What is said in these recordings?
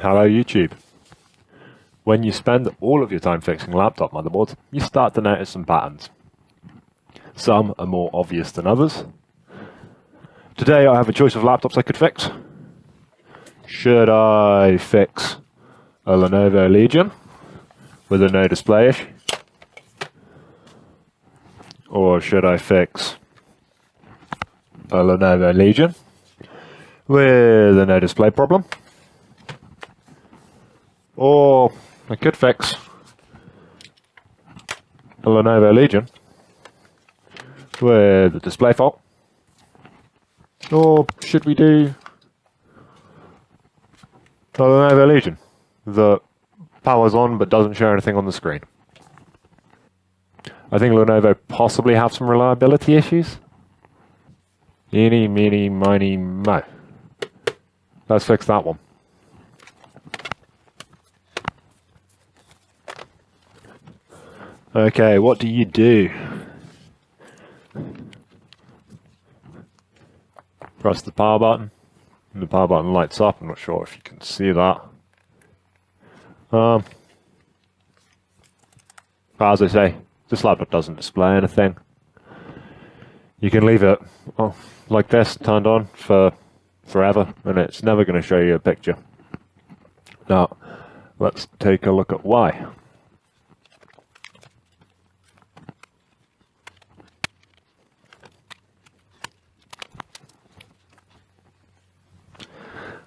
Hello YouTube. When you spend all of your time fixing laptop motherboards, you start to notice some patterns. Some are more obvious than others. Today I have a choice of laptops I could fix. Should I fix a Lenovo Legion with a no display issue? Or should I fix a Lenovo Legion with a no display problem? Or I could fix a Lenovo Legion with a display fault. Or should we do a Lenovo Legion that powers on but doesn't show anything on the screen? I think Lenovo possibly have some reliability issues. Eeny, meeny, miny, mo. Let's fix that one. Okay, what do you do? Press the power button, and the power button lights up. I'm not sure if you can see that. But as I say, this laptop doesn't display anything. You can leave it like this, turned on for forever, and it's never going to show you a picture. Now, let's take a look at why.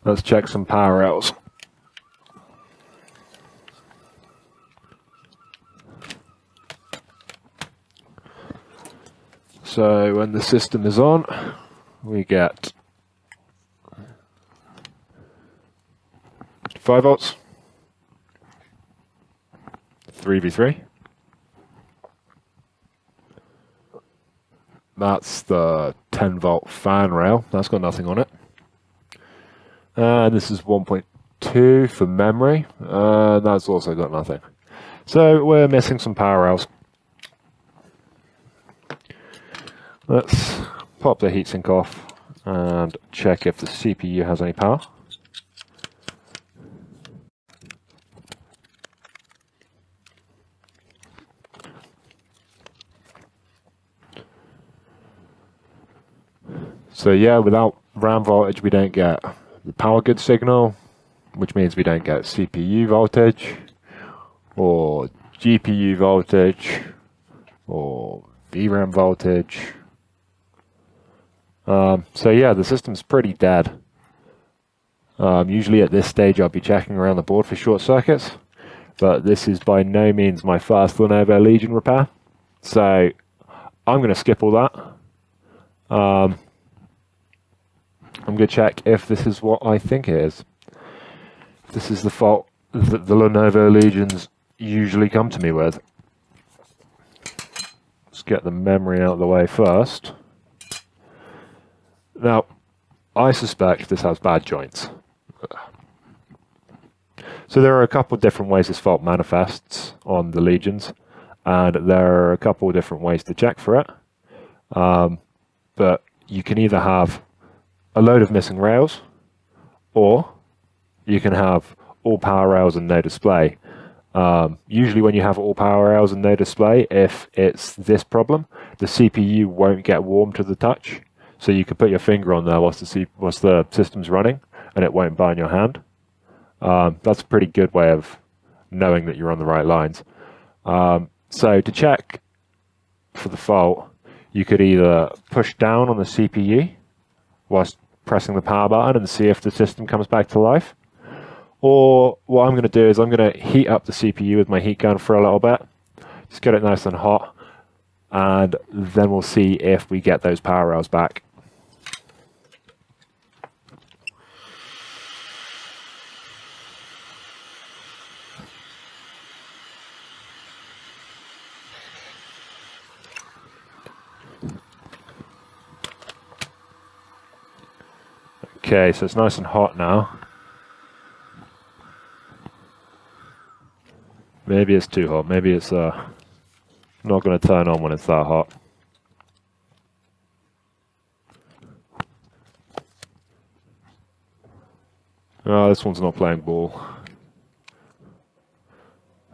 Let's check some power rails. So when the system is on, we get 5 volts, 3v3. That's the 10 volt fan rail. That's got nothing on it. And this is 1.2 for memory. That's also got nothing. So we're missing some power rails. Let's pop the heatsink off and check if the CPU has any power. So yeah, without RAM voltage we don't get the power good signal, which means we don't get CPU voltage or GPU voltage or VRAM voltage. So yeah, the system's pretty dead. Usually at this stage I'll be checking around the board for short circuits, but this is by no means my first Lenovo Legion repair, so I'm going to skip all that. I'm going to check if this is what I think it is. If this is the fault that the Lenovo Legions usually come to me with. Let's get the memory out of the way first. Now, I suspect this has bad joints. So there are a couple of different ways this fault manifests on the Legions, and there are a couple of different ways to check for it. But you can either have a load of missing rails, or you can have all power rails and no display. Usually when you have all power rails and no display, if it's this problem, the CPU won't get warm to the touch. So you can put your finger on there whilst the system's running, and it won't burn your hand. That's a pretty good way of knowing that you're on the right lines. So to check for the fault, you could either push down on the CPU whilst pressing the power button and see if the system comes back to life. Or what I'm going to do is I'm going to heat up the CPU with my heat gun for a little bit, just get it nice and hot, and then we'll see if we get those power rails back. Okay, so it's nice and hot now. Maybe it's too hot. Maybe it's not going to turn on when it's that hot. Oh, this one's not playing ball.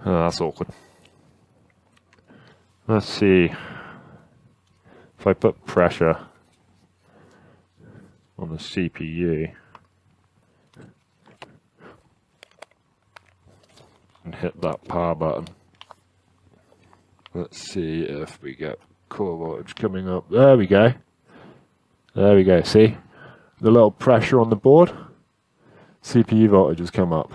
Oh, that's awkward. Let's see. If I put pressure on the CPU and hit that power button, let's see if we get core voltage coming up. There we go. There we go. See? The little pressure on the board, CPU voltage has come up.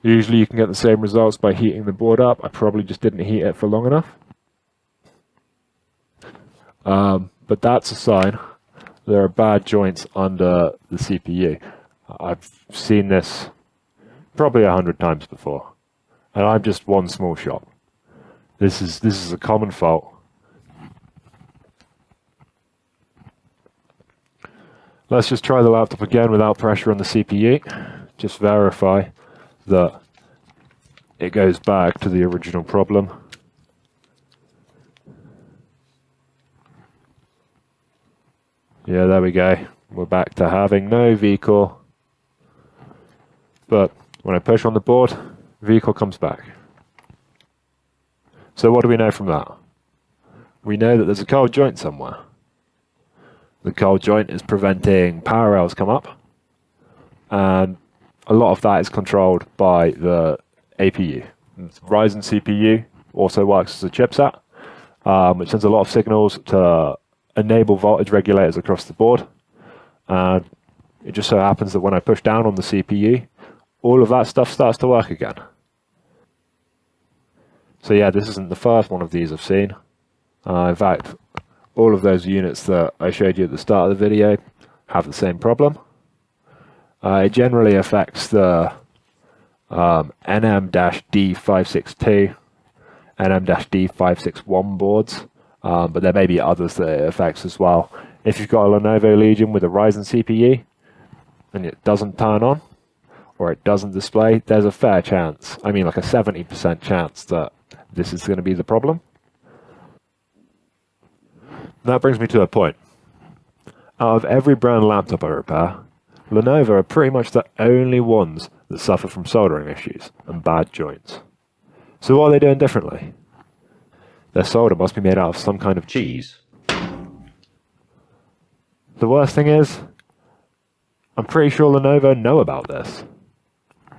Usually you can get the same results by heating the board up. I probably just didn't heat it for long enough. But that's a sign there are bad joints under the CPU. I've seen this probably 100 times before, and I'm just one small shop. This is a common fault. Let's just try the laptop again without pressure on the CPU. Just verify that it goes back to the original problem. Yeah, there we go. We're back to having no vCore. But when I push on the board, vCore comes back. So what do we know from that? We know that there's a cold joint somewhere. The cold joint is preventing power rails come up, and a lot of that is controlled by the APU. Ryzen CPU also works as a chipset, which sends a lot of signals to enable voltage regulators across the board. And it just so happens that when I push down on the CPU, all of that stuff starts to work again. So yeah, this isn't the first one of these I've seen. In fact, all of those units that I showed you at the start of the video have the same problem. It generally affects the NM-D562, NM-D561 boards, but there may be others that it affects as well. If you've got a Lenovo Legion with a Ryzen CPU and it doesn't turn on, or it doesn't display, there's a fair chance, I mean like a 70% chance that this is going to be the problem. That brings me to a point. Out of every brand laptop I repair, Lenovo are pretty much the only ones that suffer from soldering issues and bad joints. So what are they doing differently? Their solder must be made out of some kind of cheese. The worst thing is, I'm pretty sure Lenovo know about this.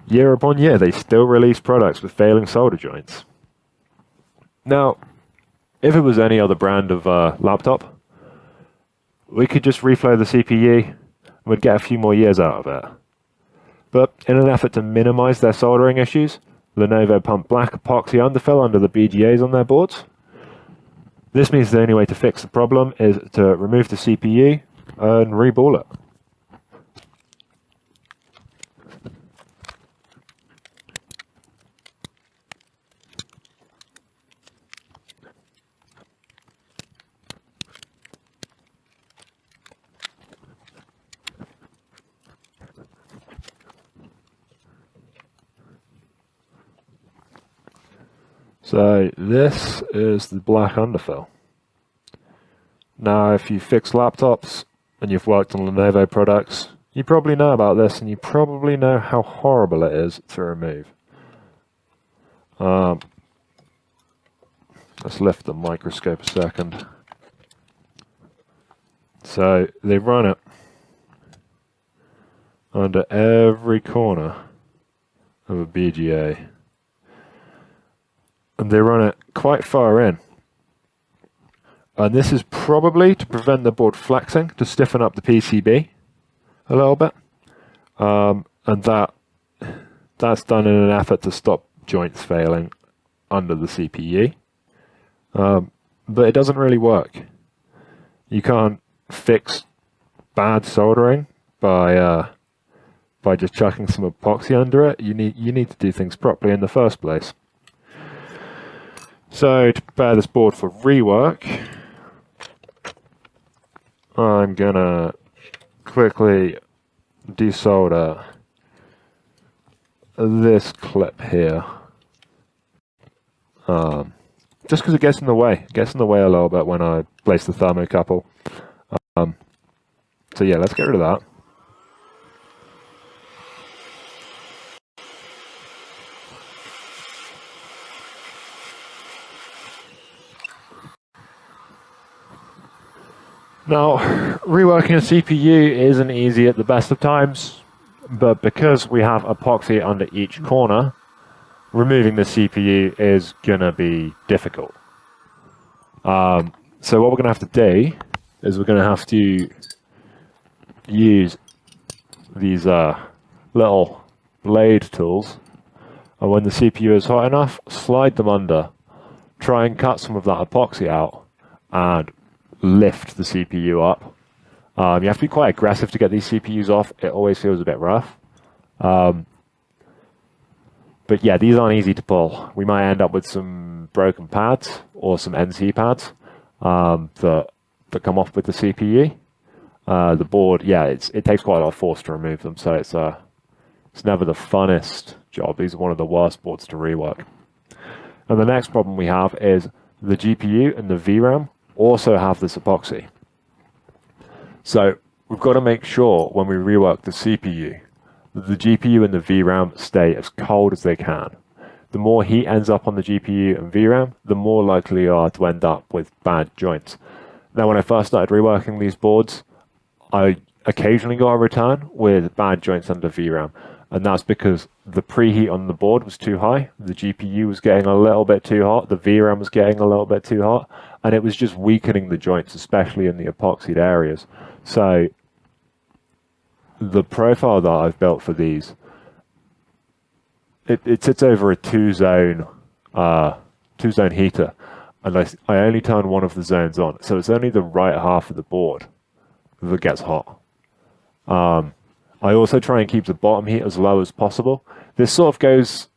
Year upon year, they still release products with failing solder joints. Now, if it was any other brand of laptop, we could just reflow the CPU and we'd get a few more years out of it. But in an effort to minimize their soldering issues, Lenovo pump black epoxy underfill under the BGAs on their boards. This means the only way to fix the problem is to remove the CPU and reball it. So this is the black underfill. Now if you fix laptops and you've worked on Lenovo products, you probably know about this and you probably know how horrible it is to remove. Let's lift the microscope a second. So they run it under every corner of a BGA. And they run it quite far in. And this is probably to prevent the board flexing, to stiffen up the PCB a little bit. And that's done in an effort to stop joints failing under the CPU. But it doesn't really work. You can't fix bad soldering by just chucking some epoxy under it. You need to do things properly in the first place. So to prepare this board for rework, I'm gonna quickly desolder this clip here. Just because it gets in the way. It gets in the way a little bit when I place the thermocouple. So yeah, let's get rid of that. Now, reworking a CPU isn't easy at the best of times, but because we have epoxy under each corner, removing the CPU is gonna be difficult. So what we're gonna have to do is we're gonna have to use these little blade tools, and when the CPU is hot enough, slide them under, try and cut some of that epoxy out, and lift the CPU up. You have to be quite aggressive to get these CPUs off. It always feels a bit rough. But yeah, these aren't easy to pull. We might end up with some broken pads or some NC pads that come off with the CPU. The board, yeah, it takes quite a lot of force to remove them, so it's never the funnest job. These are one of the worst boards to rework. And the next problem we have is the GPU and the VRAM also have this epoxy. So we've got to make sure when we rework the CPU that the GPU and the VRAM stay as cold as they can. The more heat ends up on the GPU and VRAM, the more likely you are to end up with bad joints. Now, when I first started reworking these boards, I occasionally got a return with bad joints under VRAM, and that's because the preheat on the board was too high, the GPU was getting a little bit too hot, the VRAM was getting a little bit too hot, and it was just weakening the joints, especially in the epoxied areas. So the profile that I've built for these, it sits over a two-zone heater, and I only turn one of the zones on, so it's only the right half of the board that gets hot. I also try and keep the bottom heat as low as possible. This sort of goes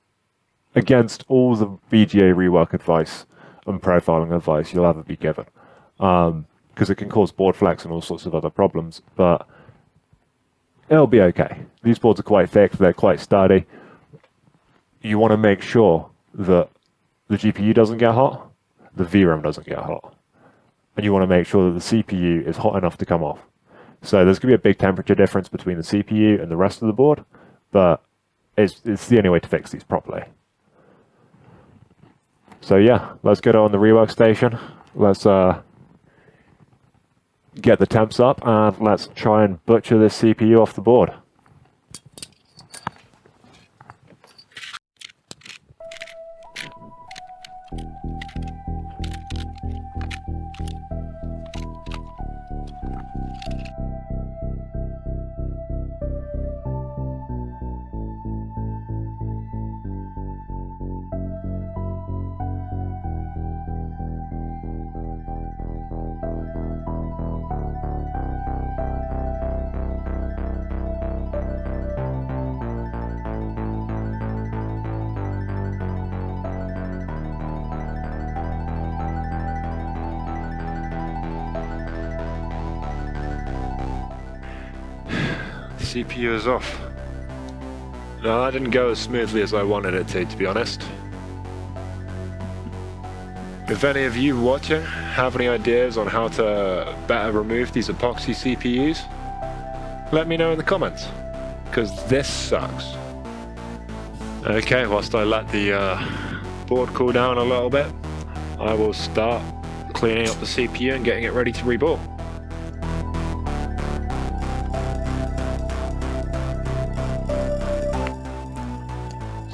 against all the VGA rework advice and profiling advice you'll ever be given, because it can cause board flex and all sorts of other problems, but it'll be okay. These boards are quite thick, they're quite sturdy. You want to make sure that the GPU doesn't get hot, the VRAM doesn't get hot, and you want to make sure that the CPU is hot enough to come off. So there's going to be a big temperature difference between the CPU and the rest of the board, but it's the only way to fix these properly. So yeah, let's get on the rework station. Let's get the temps up and let's try and butcher this CPU off the board. CPU is off. No, that didn't go as smoothly as I wanted it to be honest. If any of you watching have any ideas on how to better remove these epoxy CPUs, let me know in the comments, because this sucks. Okay, whilst I let the board cool down a little bit, I will start cleaning up the CPU and getting it ready to reboot.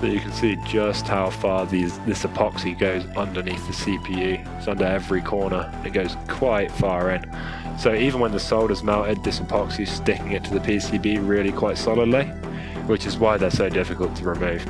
So you can see just how far this epoxy goes underneath the CPU. It's under every corner. It goes quite far in. So even when the solder's melted, this epoxy is sticking it to the PCB really quite solidly, which is why they're so difficult to remove.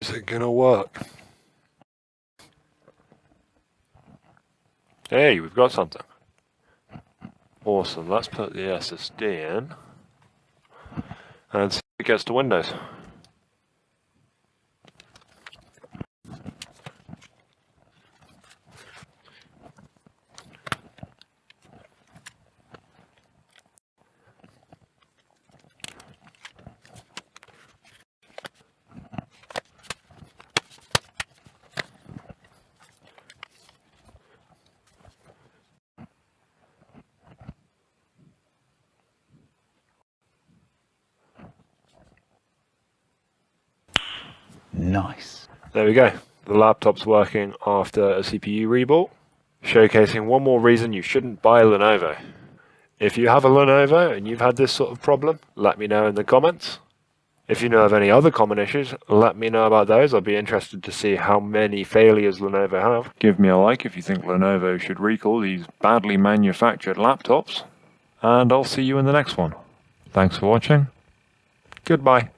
Is it gonna work? Hey, we've got something. Awesome, let's put the SSD in and see if it gets to Windows. Nice. There we go. The laptop's working after a CPU reboot, showcasing one more reason you shouldn't buy a Lenovo. If you have a Lenovo and you've had this sort of problem, let me know in the comments. If you know of any other common issues, let me know about those. I'll be interested to see how many failures Lenovo have. Give me a like if you think Lenovo should recall these badly manufactured laptops. And I'll see you in the next one. Thanks for watching. Goodbye.